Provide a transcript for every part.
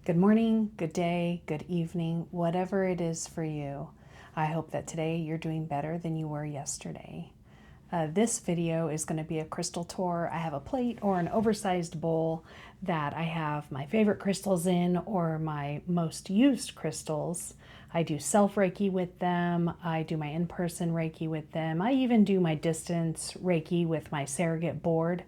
Good morning, good day, good evening, whatever it is for you. I hope that today you're doing better than you were yesterday. This video is going to be a crystal tour. I have a plate or an oversized bowl that I have my favorite crystals in or my most used crystals. I do self-Reiki with them. I do my in-person Reiki with them. I even do my distance Reiki with my surrogate board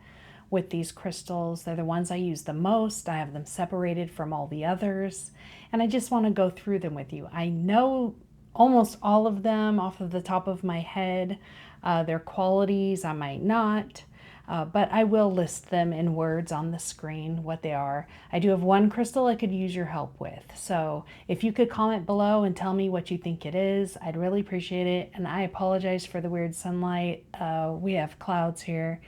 with these crystals. They're the ones I use the most. I have them separated from all the others, and I just want to go through them with you. I know almost all of them off of the top of my head. Their qualities I might not, but I will list them in words on the screen, what they are. I do have one crystal I could use your help with. So if you could comment below and tell me what you think it is, I'd really appreciate it. And I apologize for the weird sunlight. We have clouds here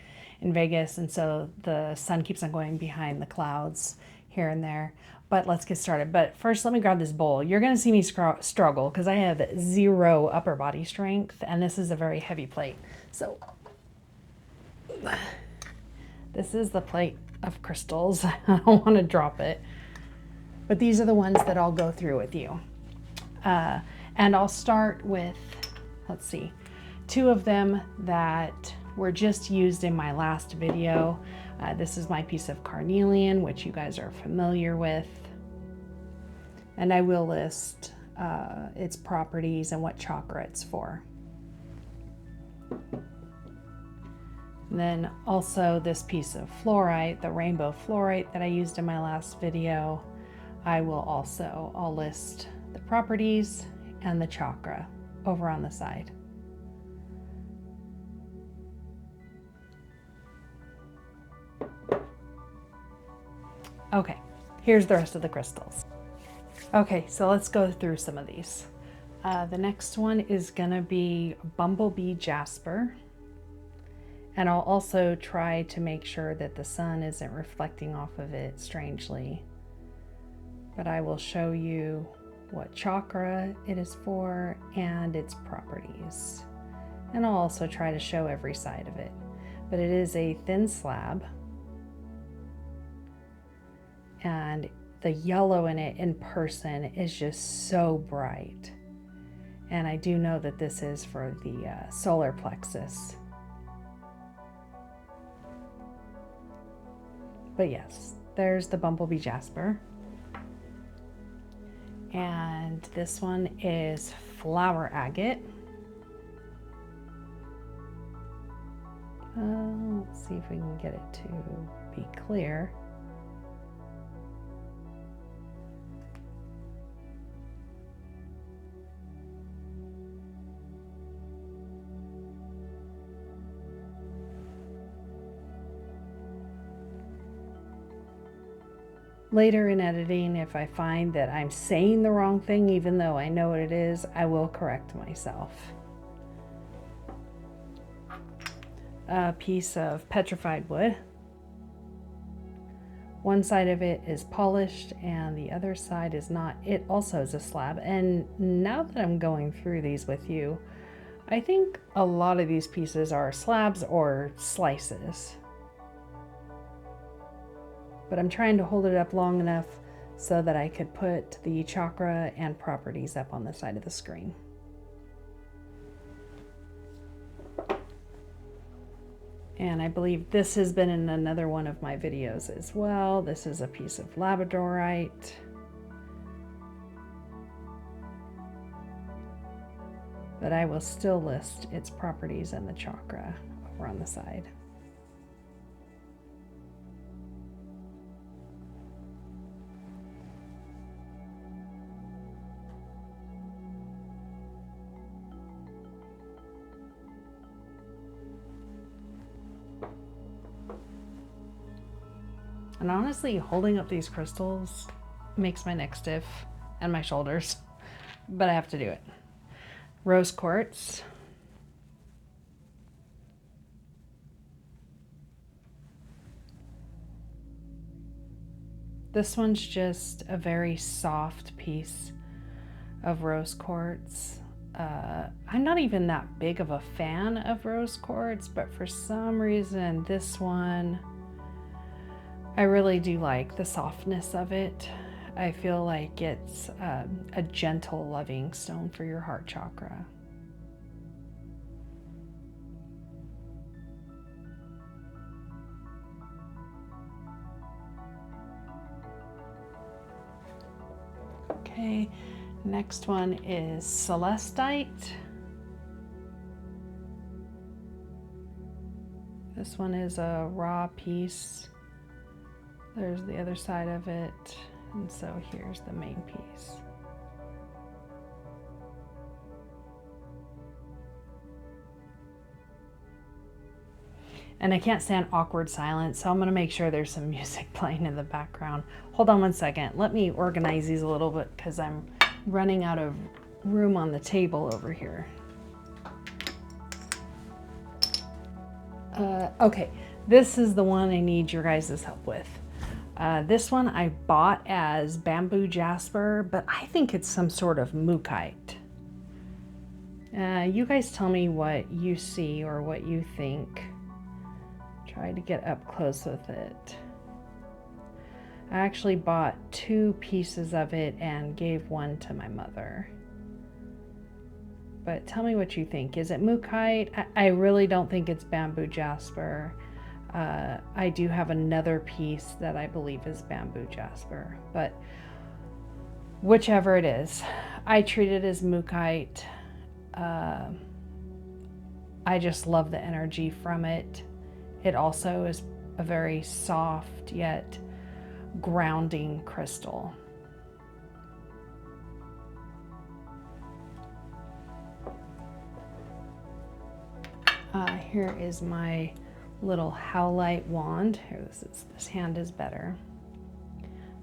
in Vegas, and so the sun keeps on going behind the clouds here and there. But let's get started. But first, let me grab this bowl. You're going to see me struggle because I have zero upper body strength, and this is a very heavy plate. So this is the plate of crystals. I don't want to drop it. But these are the ones that I'll go through with you. And I'll start with, let's see, two of them that were just used in my last video. This is my piece of carnelian, which you guys are familiar with. And I will list its properties and what chakra it's for. And then also this piece of fluorite, the rainbow fluorite that I used in my last video. I'll list the properties and the chakra over on the side. Okay, here's the rest of the crystals. Okay, so let's go through some of these. The next one is gonna be bumblebee jasper. And I'll also try to make sure that the sun isn't reflecting off of it strangely. But I will show you what chakra it is for and its properties. And I'll also try to show every side of it. But it is a thin slab. And the yellow in it in person is just so bright. And I do know that this is for the solar plexus. But yes, there's the bumblebee jasper. And this one is flower agate. Let's see if we can get it to be clear. Later in editing, if I find that I'm saying the wrong thing, even though I know what it is, I will correct myself. A piece of petrified wood. One side of it is polished and the other side is not. It also is a slab. And now that I'm going through these with you, I think a lot of these pieces are slabs or slices. But I'm trying to hold it up long enough so that I could put the chakra and properties up on the side of the screen. And I believe this has been in another one of my videos as well. This is a piece of labradorite. But I will still list its properties and the chakra over on the side. And honestly, holding up these crystals makes my neck stiff and my shoulders, but I have to do it. Rose quartz. This one's just a very soft piece of rose quartz. I'm not even that big of a fan of rose quartz, but for some reason this one I really do like the softness of it. I feel like it's a gentle, loving stone for your heart chakra. Okay, next one is Celestite. This one is a raw piece. There's the other side of it, and so here's the main piece. And I can't stand awkward silence, so I'm gonna make sure there's some music playing in the background. Hold on one second. Let me organize these a little bit because I'm running out of room on the table over here. Okay, this is the one I need your guys' help with. This one I bought as bamboo jasper, but I think it's some sort of mookaite. You guys tell me what you see or what you think. Try to get up close with it. I actually bought 2 pieces of it and gave one to my mother. But tell me what you think. Is it mookaite? I really don't think it's bamboo jasper. I do have another piece that I believe is bamboo jasper, but whichever it is, I treat it as mookaite. I just love the energy from it. It also is a very soft yet grounding crystal. Here is my little howlite wand. Here, this hand is better.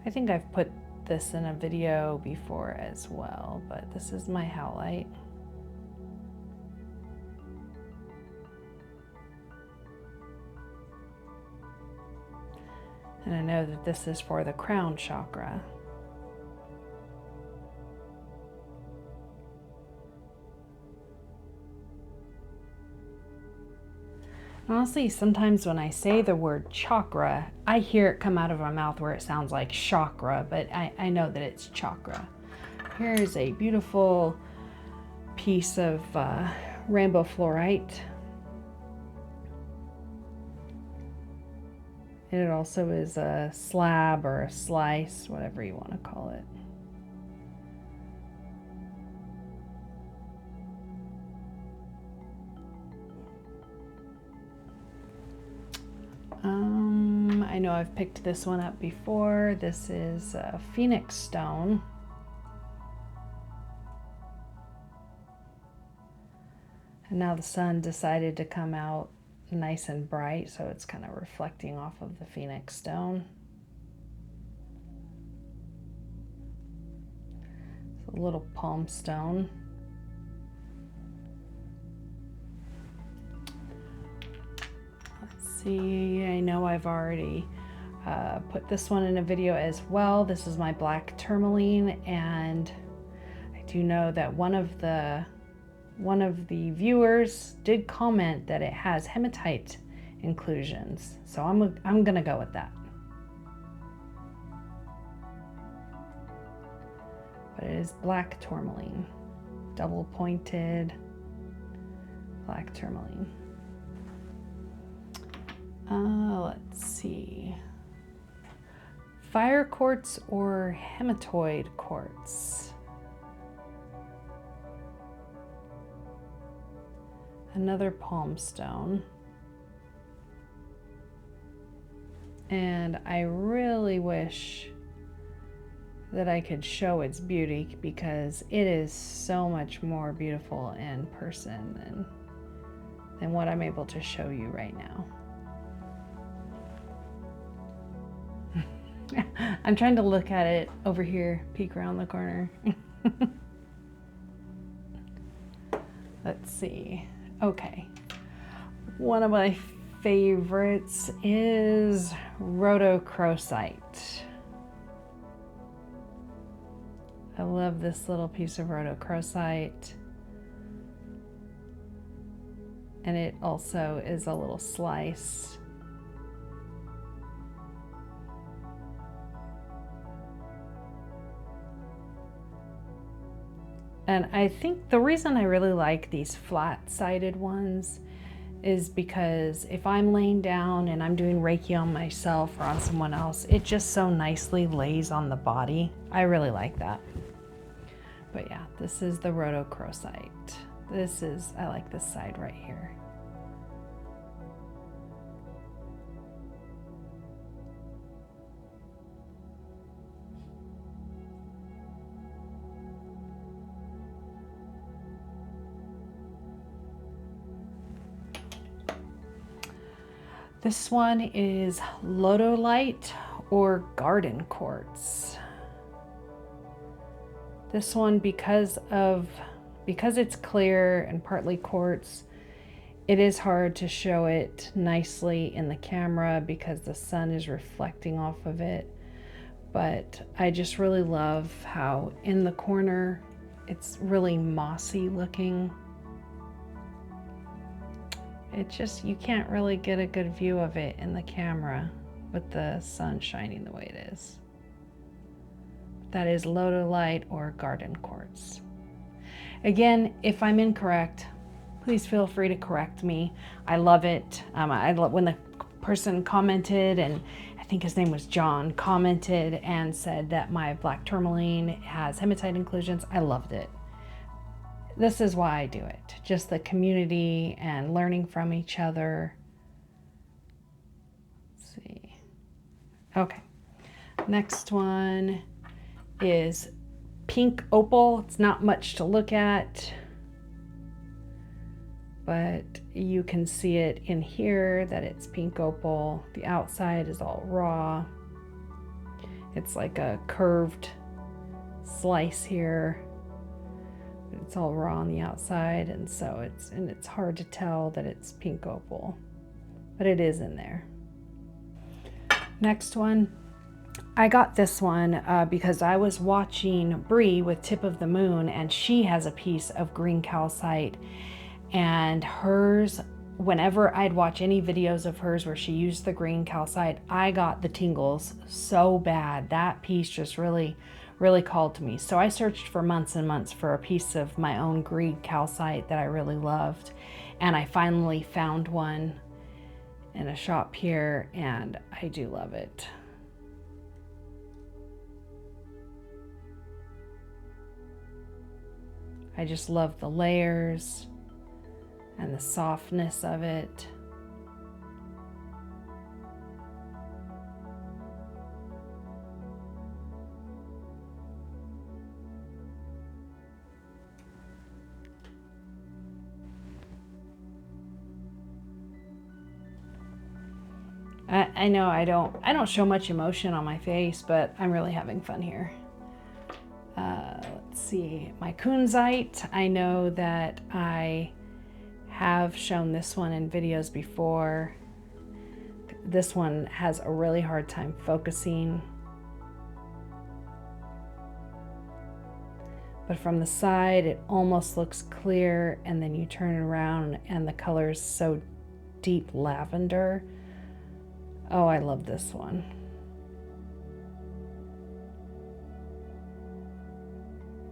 I think I've put this in a video before as well, but this is my howlite. And I know that this is for the crown chakra. Honestly, sometimes when I say the word chakra, I hear it come out of my mouth where it sounds like chakra, but I know that it's chakra. Here's a beautiful piece of rainbow fluorite. And it also is a slab or a slice, whatever you want to call it. I know I've picked this one up before. This is a phoenix stone. And now the sun decided to come out nice and bright, so it's kind of reflecting off of the phoenix stone. It's a little palm stone. Let's see, I know I've already put this one in a video as well. This is my black tourmaline, and I do know that one of the viewers did comment that it has hematite inclusions, so I'm gonna go with that. But it is black tourmaline, double pointed black tourmaline. Let's see, fire quartz or hematoid quartz. Another palm stone. And I really wish that I could show its beauty, because it is so much more beautiful in person than what I'm able to show you right now. I'm trying to look at it over here, peek around the corner. Let's see. Okay, one of my favorites is rhodochrosite. I love this little piece of rhodochrosite. And it also is a little slice. . And I think the reason I really like these flat-sided ones is because if I'm laying down and I'm doing Reiki on myself or on someone else, it just so nicely lays on the body. I really like that. But yeah, this is the rhodochrosite. I like this side right here. This one is lodolite or garden quartz. This one, because it's clear and partly quartz, it is hard to show it nicely in the camera because the sun is reflecting off of it. But I just really love how in the corner it's really mossy looking. It just, you can't really get a good view of it in the camera with the sun shining the way it is. That is lodolite or garden quartz. Again, if I'm incorrect, please feel free to correct me. I love it. I love when the person commented, and I think his name was John, commented and said that my black tourmaline has hematite inclusions. I loved it. This is why I do it. Just the community and learning from each other. Let's see. Okay. Next one is pink opal. It's not much to look at, but you can see it in here that it's pink opal. The outside is all raw. It's like a curved slice here. It's all raw on the outside, and so it's hard to tell that it's pink opal, but it is in there. Next one, I got this one because I was watching Bree with Tip of the Moon, and she has a piece of green calcite, and hers, whenever I'd watch any videos of hers where she used the green calcite, I got the tingles so bad. That piece just really called to me. So I searched for months and months for a piece of my own green calcite that I really loved. And I finally found one in a shop here, and I do love it. I just love the layers and the softness of it. I know I don't show much emotion on my face, but I'm really having fun here. Let's see, my kunzite. I know that I have shown this one in videos before. This one has a really hard time focusing. But from the side, it almost looks clear, and then you turn it around and the color is so deep lavender. Oh, I love this one.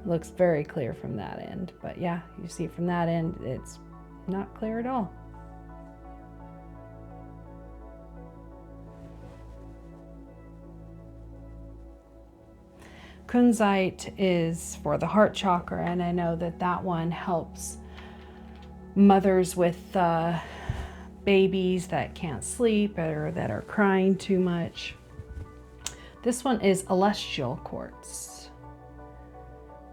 It looks very clear from that end, but yeah, you see from that end, it's not clear at all. Kunzite is for the heart chakra, and I know that that one helps mothers with babies that can't sleep or that are crying too much. This one is elestial quartz,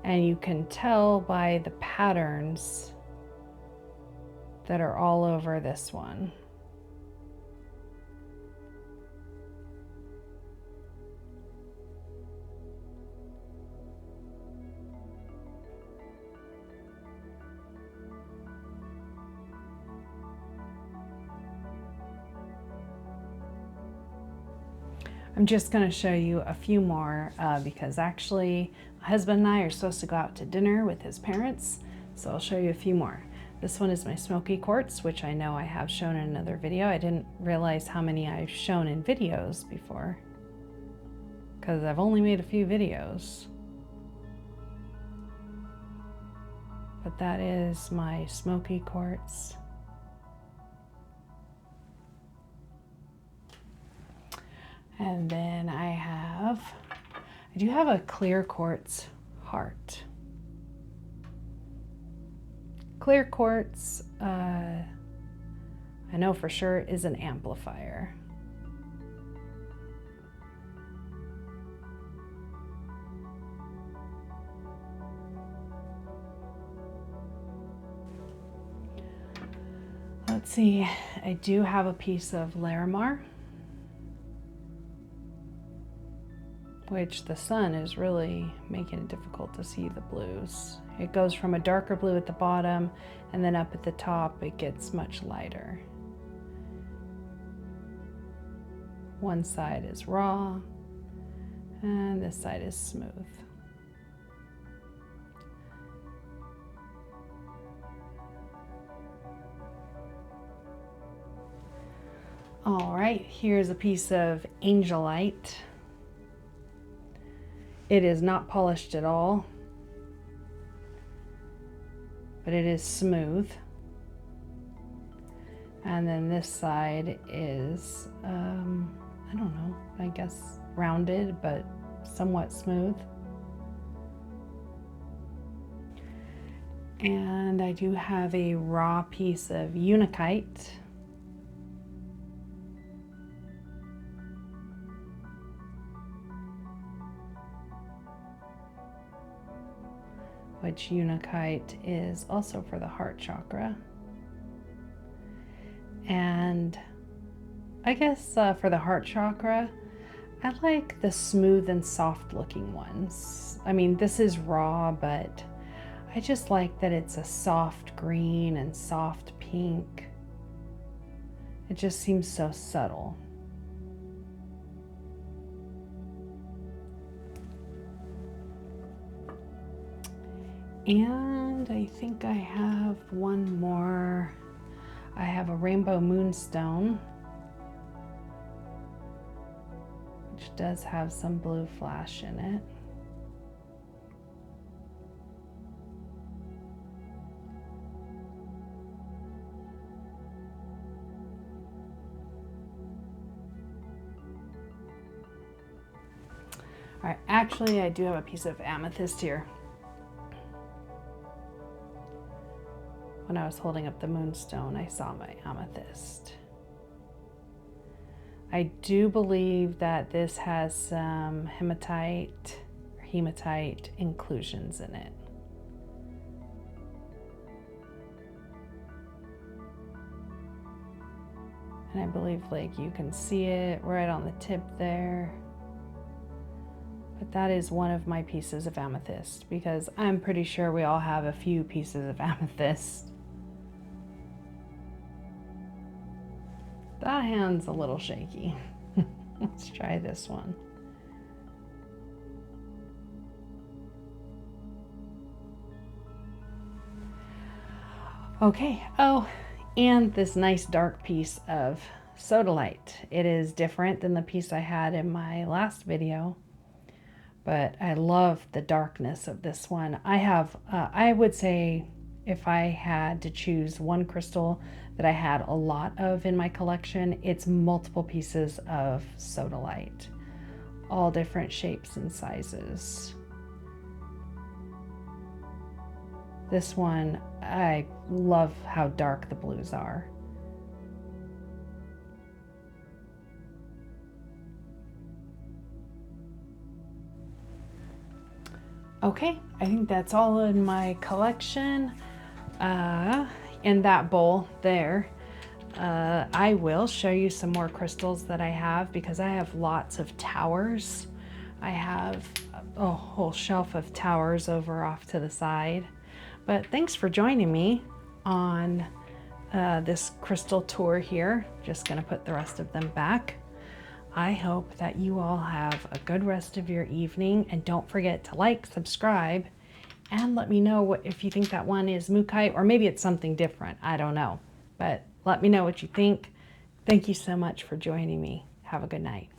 and you can tell by the patterns that are all over this one. I'm just going to show you a few more because actually my husband and I are supposed to go out to dinner with his parents, so I'll show you a few more. This one is my smoky quartz, which I know I have shown in another video. I didn't realize how many I've shown in videos before because I've only made a few videos. but that is my smoky quartz. And then I do have a clear quartz heart. Clear quartz, I know for sure is an amplifier. Let's see, I do have a piece of larimar, which the sun is really making it difficult to see the blues. It goes from a darker blue at the bottom, and then up at the top it gets much lighter. One side is raw, and this side is smooth. All right, here's a piece of angelite. It is not polished at all, but it is smooth. And then this side is, I don't know, I guess rounded, but somewhat smooth. And I do have a raw piece of unakite. Which unakite is also for the heart chakra. And I guess for the heart chakra, I like the smooth and soft looking ones. I mean, this is raw, but I just like that it's a soft green and soft pink. It just seems so subtle. And I think I have one more. I have a rainbow moonstone, which does have some blue flash in it. All right, actually I do have a piece of amethyst here. When I was holding up the moonstone, I saw my amethyst. I do believe that this has some hematite inclusions in it. And I believe like you can see it right on the tip there. But that is one of my pieces of amethyst, because I'm pretty sure we all have a few pieces of amethyst. That hand's a little shaky. Let's try this one. Okay, oh, and this nice dark piece of Sodalite. It is different than the piece I had in my last video, but I love the darkness of this one. I have, I would say if I had to choose one crystal that I had a lot of in my collection, it's multiple pieces of Sodalite, all different shapes and sizes. This one, I love how dark the blues are. Okay, I think that's all in my collection. In that bowl there, I will show you some more crystals that I have, because I have lots of towers. I have a whole shelf of towers over off to the side. But thanks for joining me on this crystal tour here. Just gonna put the rest of them back. I hope that you all have a good rest of your evening, and don't forget to like, subscribe, and let me know if you think that one is mookaite, or maybe it's something different. I don't know, but let me know what you think. Thank you so much for joining me. Have a good night.